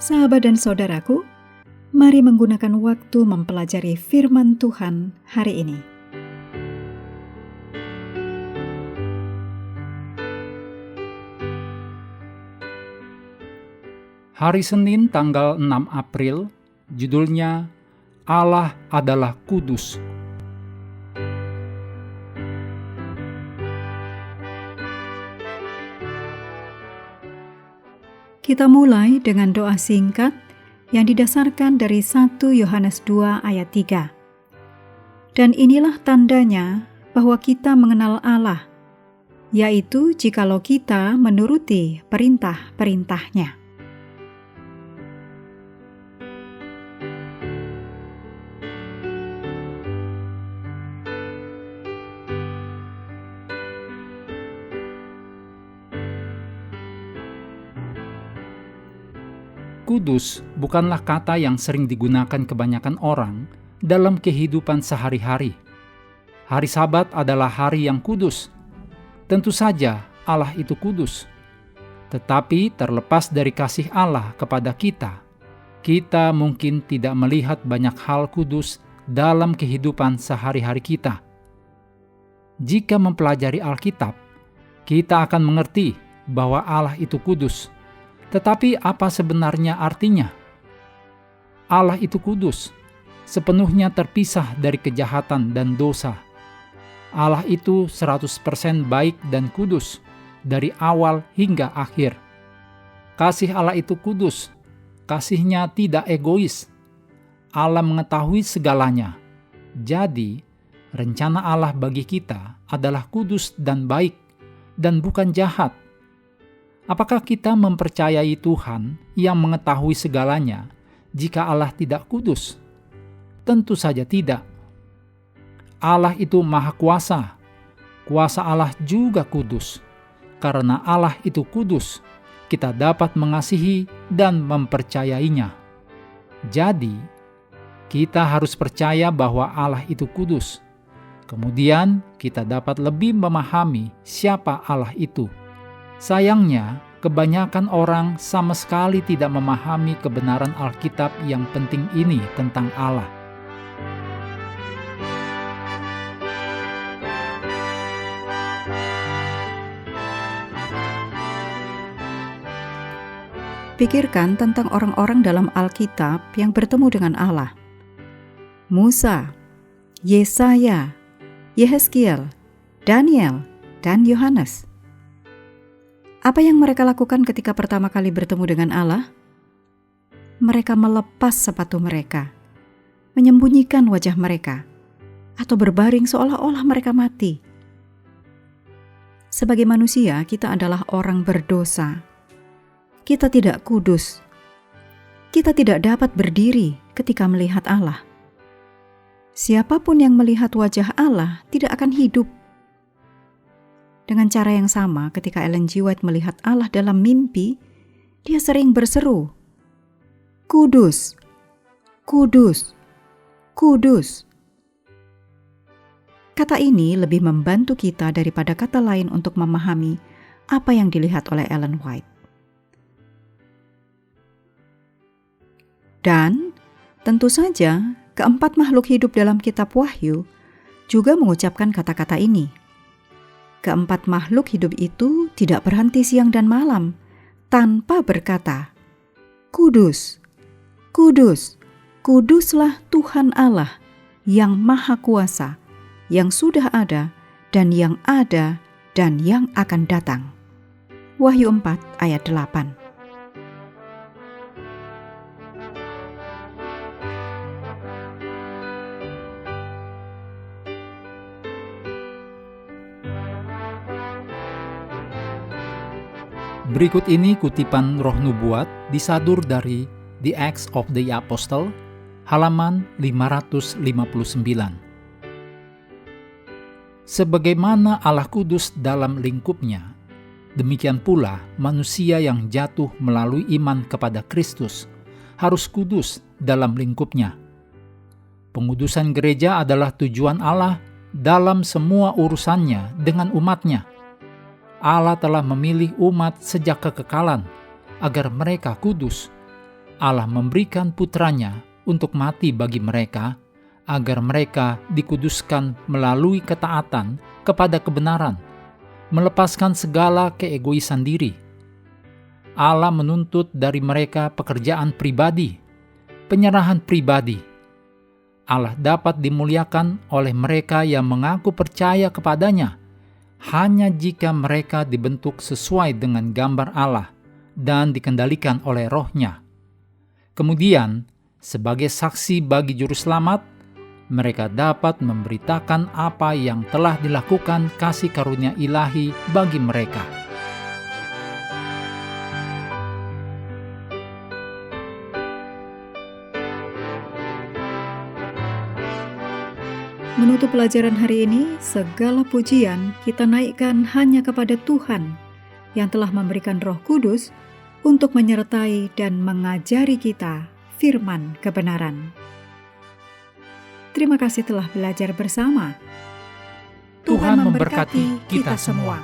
Sahabat dan saudaraku, mari menggunakan waktu mempelajari firman Tuhan hari ini. Hari Senin tanggal 6 April, judulnya Allah adalah Kudus. Kita mulai dengan doa singkat yang didasarkan dari 1 Yohanes 2 ayat 3. Dan inilah tandanya bahwa kita mengenal Allah, yaitu jikalau kita menuruti perintah-perintahnya. Kudus bukanlah kata yang sering digunakan kebanyakan orang dalam kehidupan sehari-hari. Hari Sabat adalah hari yang kudus. Tentu saja Allah itu kudus. Tetapi terlepas dari kasih Allah kepada kita mungkin tidak melihat banyak hal kudus dalam kehidupan sehari-hari kita. Jika mempelajari Alkitab, kita akan mengerti bahwa Allah itu kudus. Tetapi apa sebenarnya artinya? Allah itu kudus, sepenuhnya terpisah dari kejahatan dan dosa. Allah itu 100% baik dan kudus, dari awal hingga akhir. Kasih Allah itu kudus, kasih-Nya tidak egois. Allah mengetahui segalanya. Jadi, rencana Allah bagi kita adalah kudus dan baik, dan bukan jahat. Apakah kita mempercayai Tuhan yang mengetahui segalanya jika Allah tidak kudus? Tentu saja tidak. Allah itu Maha Kuasa. Kuasa Allah juga kudus. Karena Allah itu kudus, kita dapat mengasihi dan mempercayainya. Jadi, kita harus percaya bahwa Allah itu kudus. Kemudian, kita dapat lebih memahami siapa Allah itu. Sayangnya, kebanyakan orang sama sekali tidak memahami kebenaran Alkitab yang penting ini tentang Allah. Pikirkan tentang orang-orang dalam Alkitab yang bertemu dengan Allah. Musa, Yesaya, Yehezkiel, Daniel, dan Yohanes. Apa yang mereka lakukan ketika pertama kali bertemu dengan Allah? Mereka melepas sepatu mereka, menyembunyikan wajah mereka, atau berbaring seolah-olah mereka mati. Sebagai manusia, kita adalah orang berdosa. Kita tidak kudus. Kita tidak dapat berdiri ketika melihat Allah. Siapapun yang melihat wajah Allah tidak akan hidup. Dengan cara yang sama, ketika Ellen G. White melihat Allah dalam mimpi, dia sering berseru, "Kudus, kudus, kudus." Kata ini lebih membantu kita daripada kata lain untuk memahami apa yang dilihat oleh Ellen White. Dan tentu saja, keempat makhluk hidup dalam kitab Wahyu juga mengucapkan kata-kata ini. Keempat makhluk hidup itu tidak berhenti siang dan malam tanpa berkata, "Kudus, kudus, kuduslah Tuhan Allah yang Maha Kuasa, yang sudah ada dan yang akan datang." Wahyu 4 ayat 8. Berikut ini kutipan Roh Nubuat disadur dari The Acts of the Apostle, halaman 559. Sebagaimana Allah kudus dalam lingkupnya, demikian pula manusia yang jatuh melalui iman kepada Kristus harus kudus dalam lingkupnya. Pengudusan gereja adalah tujuan Allah dalam semua urusannya dengan umatnya. Allah telah memilih umat sejak kekekalan agar mereka kudus. Allah memberikan putranya untuk mati bagi mereka, agar mereka dikuduskan melalui ketaatan kepada kebenaran, melepaskan segala keegoisan diri. Allah menuntut dari mereka pekerjaan pribadi, penyerahan pribadi. Allah dapat dimuliakan oleh mereka yang mengaku percaya kepadanya, hanya jika mereka dibentuk sesuai dengan gambar Allah dan dikendalikan oleh Roh-Nya. Kemudian, sebagai saksi bagi Juru Selamat, mereka dapat memberitakan apa yang telah dilakukan kasih karunia ilahi bagi mereka. Menutup pelajaran hari ini, segala pujian kita naikkan hanya kepada Tuhan yang telah memberikan Roh Kudus untuk menyertai dan mengajari kita firman kebenaran. Terima kasih telah belajar bersama. Tuhan memberkati kita semua.